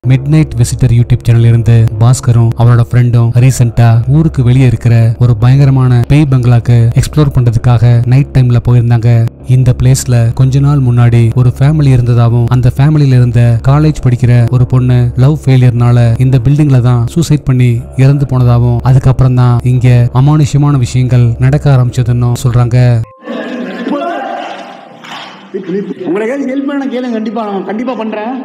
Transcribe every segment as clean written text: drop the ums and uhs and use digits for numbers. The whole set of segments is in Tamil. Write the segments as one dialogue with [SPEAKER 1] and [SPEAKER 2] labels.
[SPEAKER 1] மிட்நைட் விசிட்டர் யூடியூப் சேனல் இருந்து பாஸ்கரும் அவரோட ஃப்ரெண்டும் ரீசெண்டா ஊருக்கு வெளியே இருக்கிற ஒரு பயங்கரமான பேய் பங்களாக்கு எக்ஸ்ப்ளோர் பண்றதுக்காக நைட் டைம்ல போயிருந்தாங்க. இந்த பிளேஸ்ல கொஞ்ச நாள் முன்னாடி ஒரு ஃபேமிலி இருந்ததாவும் அந்த ஃபேமிலியில இருந்த காலேஜ் படிக்கிற ஒரு பொண்ணு லவ் ஃபெயிலியர்னால இந்த பில்டிங்ல தான் சூசைட் பண்ணி இறந்து போனதாவும் அதுக்கப்புறம் தான் இங்க அமானுஷ்யமான விஷயங்கள் நடக்க ஆரம்பிச்சதுன்னு சொல்றாங்க.
[SPEAKER 2] உங்களுக்கு ஹெல்ப் பண்ண கேளுங்க, கண்டிப்பா பண்றேன்.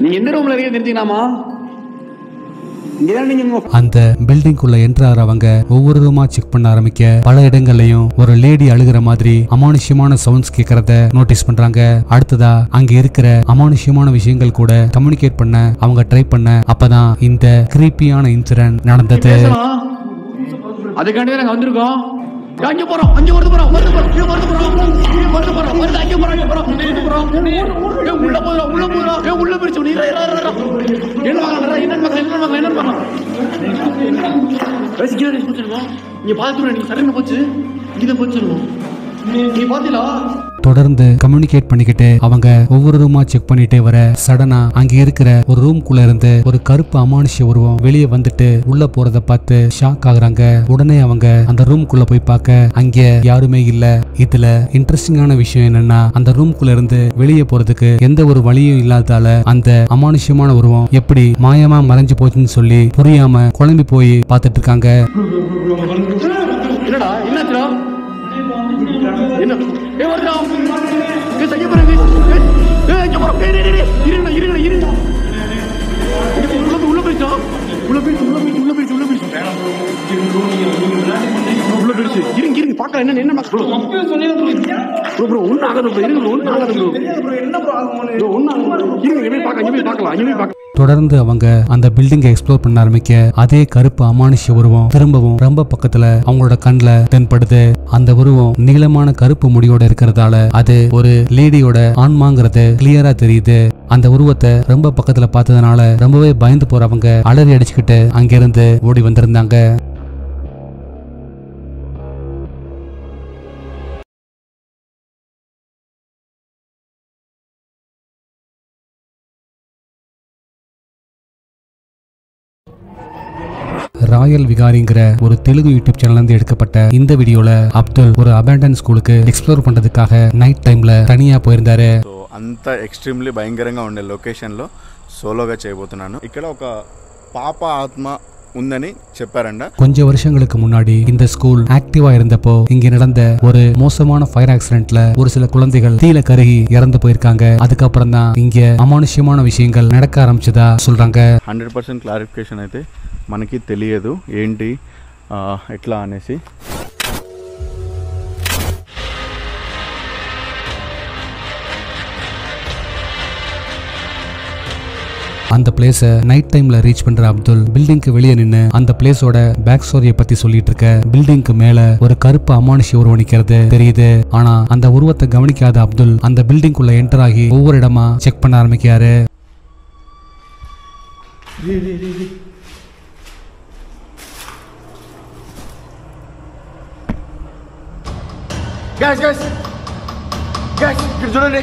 [SPEAKER 2] நீங்க எந்த ரூம்ல இருக்கீங்க தெரிஞ்சுக்கலாமா?
[SPEAKER 1] அந்த பில்டிங்குள்ள என்ட்ரு ஆறவங்க ஒவ்வொரு ரூமா செக் பண்ண ஆரம்பிக்க பல இடங்கள்லயும் ஒரு லேடி அழுகிற மாதிரி அமானுஷ்யமான சவுண்ட்ஸ் கேட்கறத நோட்டீஸ் பண்றாங்க. அடுத்ததா அங்க இருக்கிற அமானுஷ்யமான விஷயங்கள் கூட கம்யூனிகேட் பண்ண அவங்க ட்ரை பண்ண அப்பதான் இந்த கிரீப்பியான இன்சிடென்ட் நடந்தது.
[SPEAKER 2] அதுக்காண்டி நாங்க வந்திருக்கோம். அங்க போறோம், அங்க வருது போறோம், வருது போறோம், இங்க வருது போறோம், இங்க வருது போறோம், வருது அங்க போறோம், இங்க போறோம், இங்க போறோம், உள்ள போறோம், உள்ள போறோம், உள்ள போயிச்சு. நீ என்ன வாங்கறா? என்ன வாங்கறா? ரசிக்கிறேன் சொல்லுங்க. நீ பாத்துறீங்க, நீ சரங்க போச்சு, இத போச்சுறோம். நீ பாத்தீங்களா?
[SPEAKER 1] தொடர்ந்து கம்யூனிகேட் பண்ணிக்கிட்டு அவங்க ஒவ்வொரு ரூமா செக் பண்ணிட்டே வர சடனா அங்க இருக்கிற ஒரு ரூம்குள்ள இருந்து ஒரு கருப்பு அமானுஷ்ய உருவம் வெளியே வந்துட்டு உள்ள போறத பார்த்து ஷாக் ஆகுறாங்க. உடனே அவங்க அந்த ரூம்குள்ள போய் பார்க்க அங்க யாருமே இல்ல. இதுல இன்ட்ரெஸ்டிங்கான விஷயம் என்னன்னா அந்த ரூம்குள்ள இருந்து வெளியே போறதுக்கு எந்த ஒரு வழியும் இல்லாததால அந்த அமானுஷ்யமான உருவம் எப்படி மாயமா மறைஞ்சு போச்சுன்னு சொல்லி புரியாம குழம்பி போய் பார்த்துட்டு இருக்காங்க.
[SPEAKER 2] என்னடா என்னாச்சுடா? என்ன ஏ வரடா? ஏ சைய பாருங்க. ஏ இங்க போறோம். ஏய் இருங்க. உள்ள போய்டா. உள்ள போய்டு. இருங்க பார்க்கலாம். என்ன ப்ரோ அப்பவே சொல்லிருந்தீங்க ப்ரோ ஒண்ணு ஆகாது ப்ரோ. இருங்க ஒண்ணு ஆகாது ப்ரோ. என்ன ப்ரோ ஆகும்? ஒண்ணு ஆகும். இருங்க பார்க்கலாம்.
[SPEAKER 1] தொடர்ந்து அவங்க அந்த பில்டிங்கை எக்ஸ்ப்ளோர் பண்ண ஆரம்பிக்க அதே கருப்பு அமானுஷ்ய உருவம் திரும்பவும் ரொம்ப பக்கத்துல அவங்களோட கண்ணுல தென்படுது. அந்த உருவம் நீளமான கருப்பு முடியோட இருக்கிறதால அது ஒரு லேடியோட ஆன்மாங்கிறது கிளியரா தெரியுது. அந்த உருவத்தை ரொம்ப பக்கத்துல பார்த்ததுனால ரொம்பவே பயந்து போறவங்க அலறி அடிச்சுக்கிட்டு அங்கிருந்து ஓடி வந்திருந்தாங்க. ராயல் விகாரிங்கிற ஒரு தெலுங்கு யூடியூப் சேனல்ல இருந்து எடுக்கப்பட்ட இந்த வீடியோல அப்துல் ஒரு அபேண்டன் ஸ்கூலுக்கு எக்ஸ்ப்ளோர் பண்றதுக்காக நைட் டைம்ல தனியா போயிருந்தாரு.
[SPEAKER 3] అంత ఎక్స్ట్రీమ్లీ భయంకరంగా ఉండే లొకేషన్లో సోలోగా చేయబోతున్నాను. ఇక్కడ ఒక పాప ఆత్మ ఉందని చెప్పారంట.
[SPEAKER 1] கொஞ்ச வருஷங்களுக்கு முன்னாடி இந்த ஸ்கூல் ஆக்டிவா இருந்தப்போ இங்க நடந்த ஒரு மோசமான ஃபயர் ஆக்சிடென்ட்ல ஒரு சில குழந்தைகள் தீல கருகி இறந்து போயிருக்காங்க. அதுக்கப்புறம் தான் இங்க அமானுஷ்யமான விஷயங்கள் நடக்க ஆரம்பிச்சதா சொல்றாங்க.
[SPEAKER 3] 100% క్లారిఫికేషన్ అయితే మనకి తెలియదు ఏంటి ఎట్లా అనేసి.
[SPEAKER 1] அந்த பிளேஸ நைட் டைம்ல ரீச் பண்ற அப்துல் பில்டிங்க்கு வெளியே நின்னு அந்த பிளேஸோட பேக் ஸ்டோரியை பத்தி சொல்லிட்டு இருக்க. பில்டிங்க்கு மேல ஒரு கருப்பு அமானுஷ்ய உருவம் நிக்கிறது தெரியுது. ஆனா அந்த உருவத்தை கவனிக்காத அப்துல் அந்த பில்டிங்குள்ள என்டர் ஆகி ஒவ்வொரு இடமா செக் பண்ண ஆரம்பிக்காரு.
[SPEAKER 2] guys చూడండి.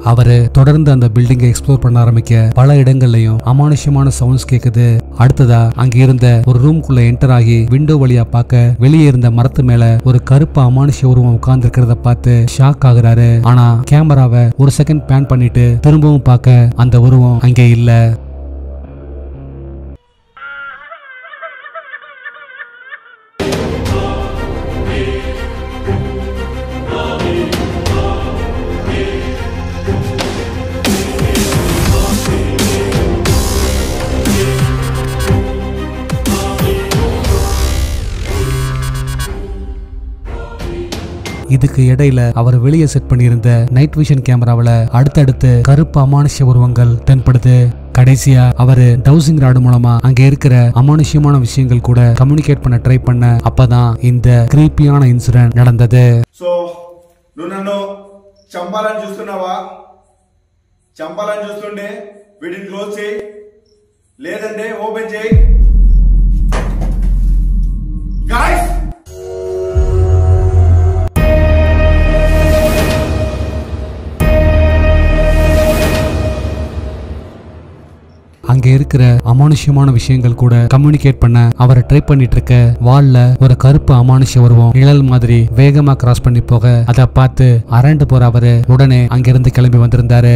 [SPEAKER 1] அவரு தொடர்ந்து அந்த பில்டிங்கை எக்ஸ்ப்ளோர் பண்ண ஆரம்பிக்க பல இடங்கள்லயும் அமானுஷ்யமான சவுண்ட்ஸ் கேக்குது. அடுத்ததா அங்க இருந்த ஒரு ரூம்குள்ள என்டர் ஆகி விண்டோ வழியா பார்க்க வெளியே இருந்த மரத்து மேல ஒரு கருப்பு அமானுஷ்ய உருவம் உட்கார்ந்து இருக்கிறத பார்த்து ஷாக் ஆகுறாரு. ஆனா கேமராவை ஒரு செகண்ட் பேன் பண்ணிட்டு திரும்பவும் பார்க்க அந்த உருவம் அங்கே இல்ல. இத இதுக்கு இடையில அவர் வெளியே செட் பண்ணியிருந்த நைட் விஷன் கேமராவில அடுத்தடுத்து கருப்பு அமானுஷ்ய உருவங்கள் தென்படுது. கடைசியா அவரு டவுசிங் ராடு மூலமா அங்க இருக்கிற அமானுஷ்யமான விஷயங்கள் கூட கம்யூனிகேட் பண்ண ட்ரை பண்ண அப்பதான் இந்த கிரீப்பியான இன்சிடென்ட் நடந்தது.
[SPEAKER 3] సో నువ్వు నన్ను చంపాలని చూస్తున్నావా? చంపాలని చూస్తుండే వీడిని క్లోజ్ చేయి, లేదంటే ఓపెన్ చేయి. గాయ్స్
[SPEAKER 1] அங்க இருக்கிற அமானுஷ்யமான விஷயங்கள் கூட கம்யூனிகேட் பண்ண அவரை ட்ரை பண்ணிட்டு இருக்க வால்ல ஒரு கருப்பு அமானுஷ்ய உருவம் நிழல் மாதிரி வேகமா கிராஸ் பண்ணி போக அதை பார்த்து அரண்டு போற அவரு உடனே அங்கிருந்து கிளம்பி வந்திருந்தாரு.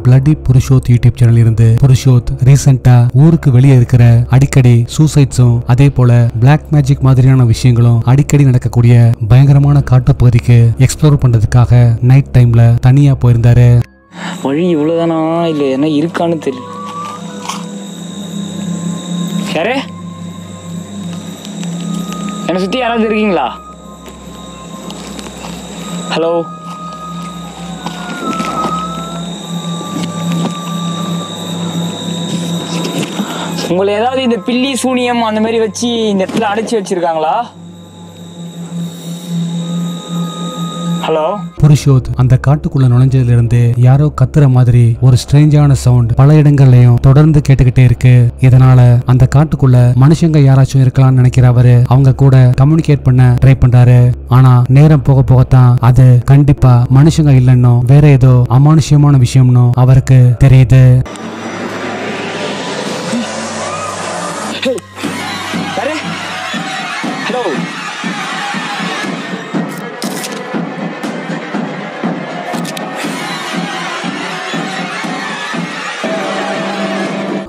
[SPEAKER 1] பிளட்டி புருஷோத் யூடியூப் சேனல் இருந்து புருஷோத் ரீசெண்டா ஊருக்கு வெளியே இருக்கிற அடிக்கடி சூசைட்ஸும் அதே போல பிளாக் மேஜிக் மாதிரியான விஷயங்களும் அடிக்கடி நடக்கக்கூடிய பயங்கரமான காட்டுப்பகுதிக்கு எக்ஸ்ப்ளோர் பண்றதுக்காக நைட் டைம்ல தனியா போயிருந்தாரு.
[SPEAKER 4] வழி இவ்வளோதானா இல்லை என்ன இருக்கான்னு தெரியல. யாரே என்னை சுற்றி யாராவது இருக்கீங்களா? ஹலோ, உங்களை ஏதாவது இந்த பில்லி சூனியம் அந்த மாதிரி வச்சு இந்த இடத்துல அடைச்சி வச்சிருக்காங்களா? ஹலோ.
[SPEAKER 1] புருஷோத் அந்த காட்டுக்குள்ள நுழைஞ்சதுல இருந்து யாரோ கத்துற மாதிரி ஒரு ஸ்ட்ரேஞ்சான சவுண்ட் பல இடங்கள்லயும் தொடர்ந்து கேட்டுக்கிட்டே இருக்கு. இதனால அந்த காட்டுக்குள்ள மனுஷங்க யாராச்சும் இருக்கலாம்னு நினைக்கிற அவரு அவங்க கூட கம்யூனிகேட் பண்ண ட்ரை பண்றாரு. ஆனா நேரம் போக போகத்தான் அது கண்டிப்பா மனுஷங்க இல்லைன்னு வேற ஏதோ அமானுஷ்யமான விஷயம்னு அவருக்கு தெரியுது.
[SPEAKER 4] ஹலோ,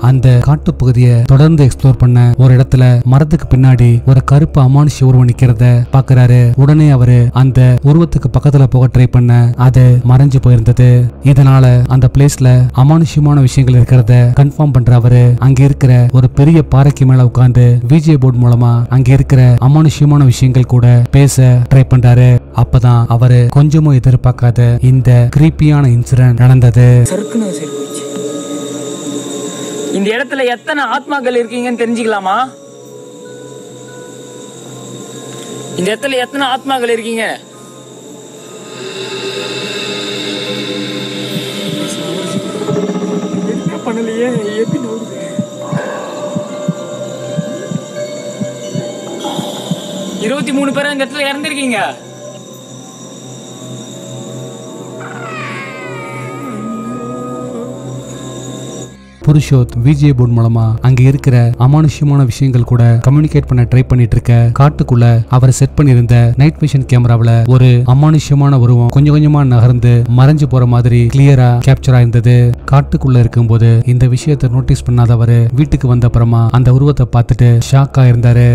[SPEAKER 1] அந்த காட்டு பகுதியை தொடர்ந்து எக்ஸ்ப்ளோர் பண்ண ஒரு இடத்துல மரத்துக்கு பின்னாடி ஒரு கருப்பு அமானுஷ்ய உருவம் நிக்கிறத பாக்குறாரு. உடனே அவரு அந்த உருவத்துக்கு பக்கத்துல போக ட்ரை பண்ண அது மறைஞ்சு போயிருந்தது. இதனால அந்த பிளேஸ்ல அமானுஷ்யமான விஷயங்கள் இருக்கிறத கன்ஃபார்ம் பண்ற அவரு அங்க இருக்கிற ஒரு பெரிய பாறைக்கு மேல உட்கார்ந்து விஜே போர்டு மூலமா அங்க இருக்கிற அமானுஷ்யமான விஷயங்கள் கூட பேச ட்ரை பண்றாரு. அப்பதான் அவரு கொஞ்சமும் எதிர்பார்க்காத இந்த கிரீப்பியான இன்சிடென்ட் நடந்தது.
[SPEAKER 4] இந்த இடத்துல எத்தனை ஆத்மாக்கள் இருக்கீங்கன்னு தெரிஞ்சுக்கலாமா? இந்த இடத்துல எத்தனை ஆத்மாக்கள் இருக்கீங்க? பண்ணலையே, எப்படி 23 பேர் இந்த இடத்துல இறந்துருக்கீங்க.
[SPEAKER 1] புருஷோத் விஜே போர்ட் மூலமா அங்க இருக்கிற அமானுஷ்யமான விஷயங்கள் கூட கம்யூனிகேட் பண்ண ட்ரை பண்ணிட்டு இருக்க காட்டுக்குள்ள அவர் செட் பண்ணிருந்த நைட் விஷன் கேமராவில ஒரு அமானுஷ்யமான உருவம் கொஞ்சம் கொஞ்சமா நகர்ந்து மறைஞ்சு போற மாதிரி கிளியரா கேப்சர் ஆயிருந்தது. காட்டுக்குள்ள இருக்கும்போது இந்த விஷயத்தை நோட்டீஸ் பண்ணாதவரு வீட்டுக்கு வந்த அப்புறமா அந்த உருவத்தை பார்த்துட்டு ஷாக் ஆயிருந்தாரு.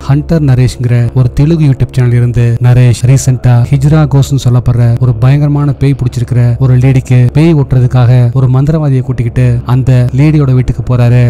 [SPEAKER 1] ஹண்டர் நரேஷ்ங்கிற ஒரு தெலுங்கு யூடியூப் சேனல் இருந்து நரேஷ் ரீசெண்டா ஹிஜ்ரா கோஸ்ட்னு சொல்லப்படுற ஒரு பயங்கரமான பேய் பிடிச்சிருக்கிற ஒரு லேடிக்கு பேய் ஓட்டுறதுக்காக ஒரு மந்திரவாதியை கூட்டிக்கிட்டு அந்த லேடியோட வீட்டுக்கு போறாரு.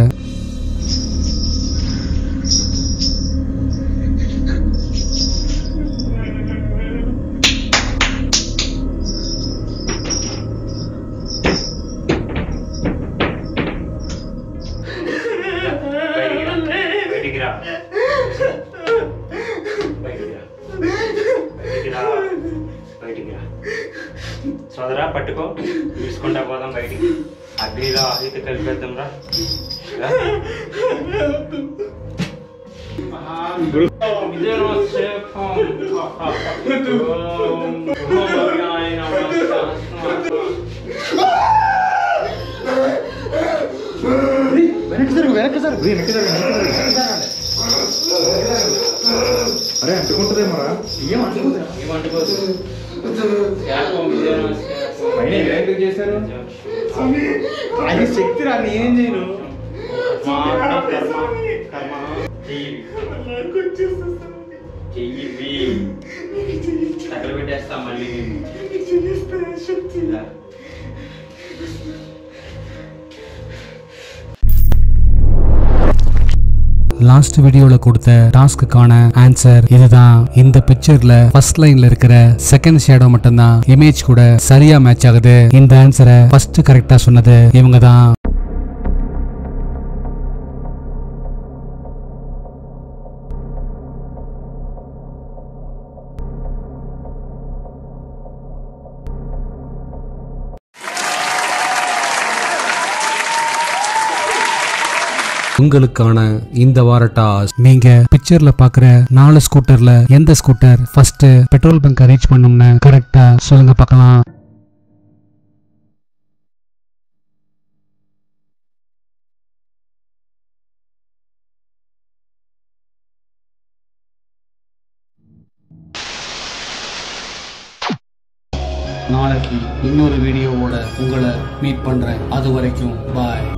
[SPEAKER 5] సోదరా పట్టుకో, తీసుకుంటా పోదాం బయటికి. అగ్నిలో ఆహితి కలిపేద్దాం రా.
[SPEAKER 3] అరే అంటుకుంటుందేమోరా,
[SPEAKER 5] ఏమంటుకోదు. ఎందుకు చేశారు?
[SPEAKER 3] అది శక్తి రా, నేనేం చేయను.
[SPEAKER 5] చెయ్యి తగలబెట్టేస్తా మళ్ళీ.
[SPEAKER 1] லாஸ்ட் வீடியோல கொடுத்த டாஸ்க்குக்கான ஆன்சர் இதுதான். இந்த பிக்சர்ல ஃபர்ஸ்ட் லைன்ல இருக்கிற செகண்ட் ஷேடோ மட்டும்தான் இமேஜ் கூட சரியா மேட்ச் ஆகுது. இந்த ஆன்சரை ஃபர்ஸ்ட் கரெக்டா சொன்னது இவங்க தான். உங்களுக்கான இந்த வார டாஸ்க், நீங்க பிக்சர்ல பாக்குற 4 ஸ்கூட்டர்ல எந்த scooter first petrol bunk reach பண்ணும்னு கரெக்டா சொல்லுங்க பார்க்கலாம். நாளைக்கு இன்னொரு வீடியோவோட உங்களை மீட் பண்றேன். அது வரைக்கும் பாய்.